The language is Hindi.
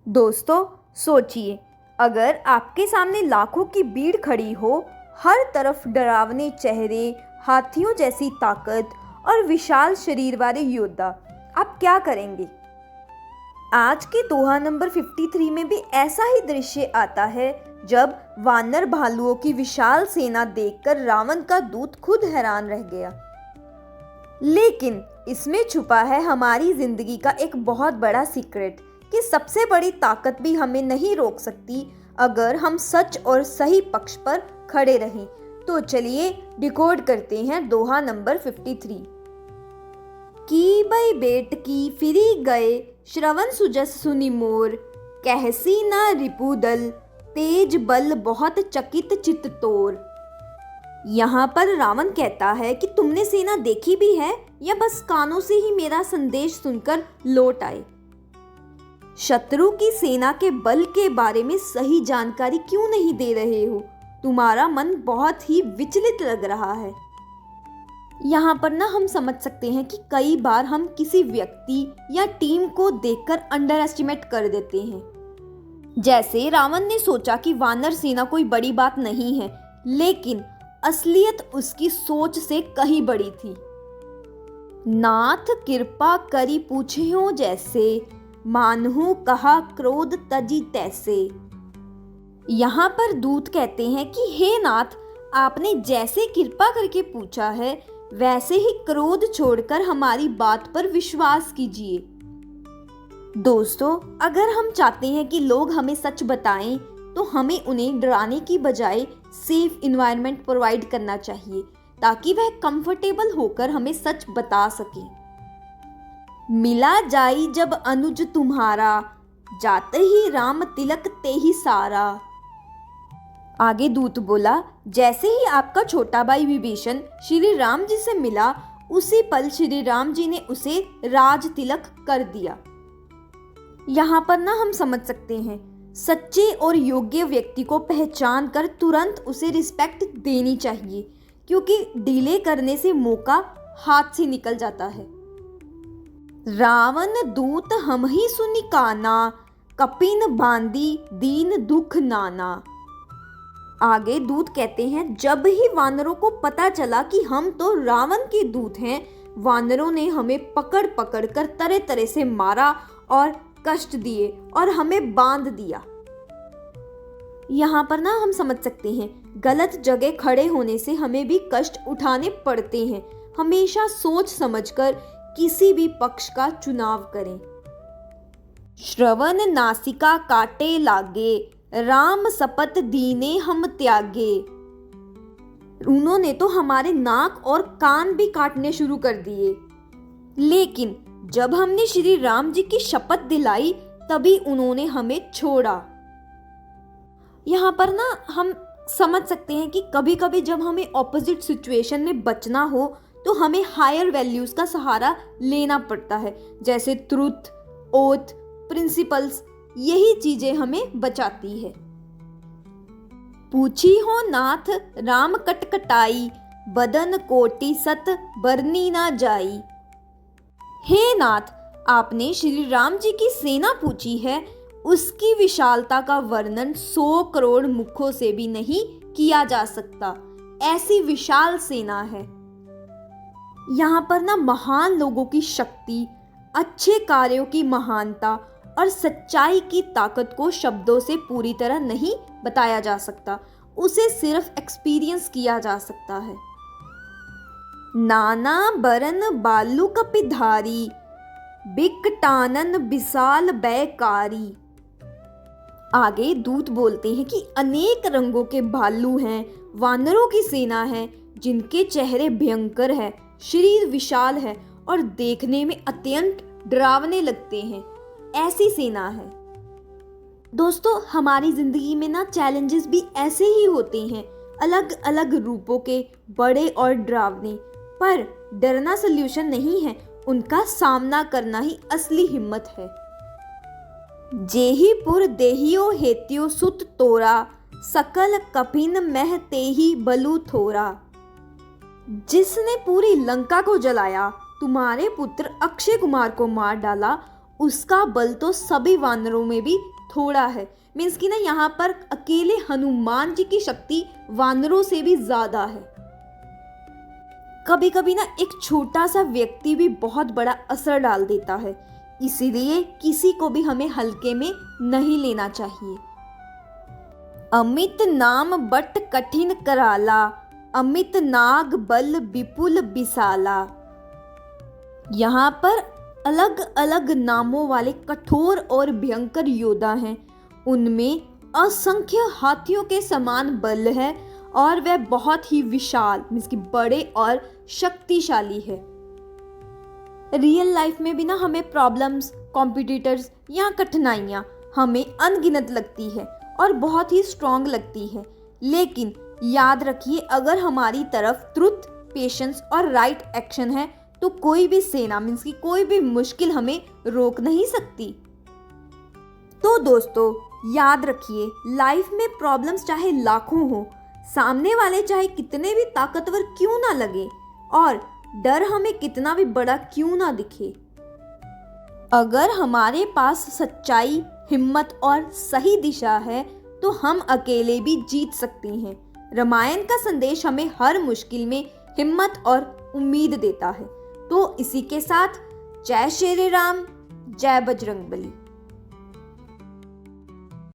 दोस्तों, सोचिए, अगर आपके सामने लाखों की भीड़ खड़ी हो, हर तरफ डरावने चेहरे, हाथियों जैसी ताकत और विशाल शरीर वाले योद्धा, आप क्या करेंगे? आज के दोहा नंबर 53 में भी ऐसा ही दृश्य आता है, जब वानर भालुओं की विशाल सेना देखकर रावण का दूत खुद हैरान रह गया। लेकिन इसमें छुपा है हमारी जिंदगी का एक बहुत बड़ा सीक्रेट कि सबसे बड़ी ताकत भी हमें नहीं रोक सकती अगर हम सच और सही पक्ष पर खड़े रहें। तो चलिए डिकोड करते हैं दोहा नंबर 53। की बई बेट की फिरी गए, श्रवण सुजस सुनि मोर, कहसी ना रिपुदल, तेज बल बहुत चकित चित तोर। यहाँ पर रावण कहता है कि तुमने सेना देखी भी है या बस कानों से ही मेरा संदेश सुनकर लौट आए? शत्रु की सेना के बल के बारे में सही जानकारी क्यों नहीं दे रहे हो? तुम्हारा मन बहुत ही विचलित लग रहा है। यहाँ पर ना हम समझ सकते हैं कि कई बार हम किसी व्यक्ति या टीम को देखकर अंडर एस्टिमेट कर देते हैं। जैसे रावण ने सोचा कि वानर सेना कोई बड़ी बात नहीं है, लेकिन असलियत उसकी सोच से कहीं बड़ी थी। नाथ कृपा करी पूछियो जैसे, मानहु कहा क्रोध तजी तैसे। यहाँ पर दूत कहते हैं कि हे नाथ, आपने जैसे कृपा करके पूछा है वैसे ही क्रोध छोड़कर हमारी बात पर विश्वास कीजिए। दोस्तों, अगर हम चाहते हैं कि लोग हमें सच बताएं, तो हमें उन्हें डराने की बजाय सेफ इन्वायरमेंट प्रोवाइड करना चाहिए ताकि वह कंफर्टेबल होकर हमें सच बता सकें। मिला जाई जब अनुज तुम्हारा, जाते ही राम तिलक ते ही सारा। आगे दूत बोला, जैसे ही आपका छोटा भाई विभीषण श्री राम जी से मिला, उसी पल श्री राम जी ने उसे राज तिलक कर दिया। यहाँ पर ना हम समझ सकते हैं, सच्चे और योग्य व्यक्ति को पहचान कर तुरंत उसे रिस्पेक्ट देनी चाहिए, क्योंकि डिले करने से मौका हाथ से निकल जाता है। रावण दूत हम ही सुनि काना, कपिन बांधी दीन दुख नाना। आगे दूत कहते हैं, जब ही वानरों को पता चला कि हम तो रावण के दूत हैं, वानरों ने हमें पकड़ पकड़ कर तरह तरह से मारा और कष्ट दिए और हमें बांध दिया। यहाँ पर ना हम समझ सकते हैं, गलत जगह खड़े होने से हमें भी कष्ट उठाने पड़ते हैं। हमेशा सोच समझकर किसी भी पक्ष का चुनाव करें। श्रवण नासिका काटे लागे, राम शपथ दीने हम त्यागे। उन्होंने तो हमारे नाक और कान भी काटने शुरू कर दिए, लेकिन जब हमने श्री राम जी की शपथ दिलाई तभी उन्होंने हमें छोड़ा। यहाँ पर ना हम समझ सकते हैं कि कभी कभी जब हमें ऑपोजिट सिचुएशन में बचना हो तो हमें हायर वैल्यूज का सहारा लेना पड़ता है, जैसे ट्रुथ, ओथ, प्रिंसिपल्स। यही चीजें हमें बचाती है। पूछी हो नाथ राम कटकटाई, बदन कोटि सत बरनी ना जाई। हे नाथ, आपने श्री राम जी की सेना पूछी है, उसकी विशालता का वर्णन 100 करोड़ मुखों से भी नहीं किया जा सकता। ऐसी विशाल सेना है। यहाँ पर ना महान लोगों की शक्ति, अच्छे कार्यों की महानता और सच्चाई की ताकत को शब्दों से पूरी तरह नहीं बताया जा सकता, उसे सिर्फ एक्सपीरियंस किया जा सकता है। नाना बरन बालू कपिधारी, बिकटानन विशाल बैकारी। आगे दूत बोलते हैं कि अनेक रंगों के भालू हैं, वानरों की सेना है, जिनके चेहरे भयंकर है, शरीर विशाल है और देखने में अत्यंत डरावने लगते हैं। ऐसी सेना है। दोस्तों, हमारी जिंदगी में ना चैलेंजेस भी ऐसे ही होते हैं, अलग अलग रूपों के, बड़े और डरावने। पर डरना सल्यूशन नहीं है, उनका सामना करना ही असली हिम्मत है। जेहीपुर देहियो हेत्यो सुत तोरा, सकल कपिन मह तेही बलु थोरा। जिसने पूरी लंका को जलाया, तुम्हारे पुत्र अक्षय कुमार को मार डाला, उसका बल तो सभी वानरों में भी थोड़ा है। मीन्स कि ना यहाँ पर अकेले हनुमान जी की शक्ति वानरों से भी ज्यादा है। कभी कभी ना एक छोटा सा व्यक्ति भी बहुत बड़ा असर डाल देता है, इसीलिए किसी को भी हमें हल्के में नहीं लेना चाहिए। अमित नाम बट कठिन कराला, अमित नाग बल विपुल विशाला। यहाँ पर अलग अलग नामों वाले कठोर और भयंकर योद्धा हैं। उनमें असंख्य हाथियों के समान बल है और वह बहुत ही विशाल मीन्स कि बड़े और शक्तिशाली है। रियल लाइफ में भी ना हमें प्रॉब्लम्स, कॉम्पिटिटर्स या कठिनाइयाँ हमें अनगिनत लगती है और बहुत ही स्ट्रॉन्ग लगती है, लेकिन याद रखिए अगर हमारी तरफ ट्रुथ, पेशेंस और राइट एक्शन है तो कोई भी सेना मीन्स की कोई भी मुश्किल हमें रोक नहीं सकती। तो दोस्तों याद रखिए, लाइफ में प्रॉब्लम्स चाहे लाखों हो, सामने वाले चाहे कितने भी ताकतवर क्यों ना लगे और डर हमें कितना भी बड़ा क्यों ना दिखे, अगर हमारे पास सच्चाई, हिम्मत और सही दिशा है तो हम अकेले भी जीत सकते हैं। रामायण का संदेश हमें हर मुश्किल में हिम्मत और उम्मीद देता है। तो इसी के साथ जय श्री राम, जय बजरंगबली।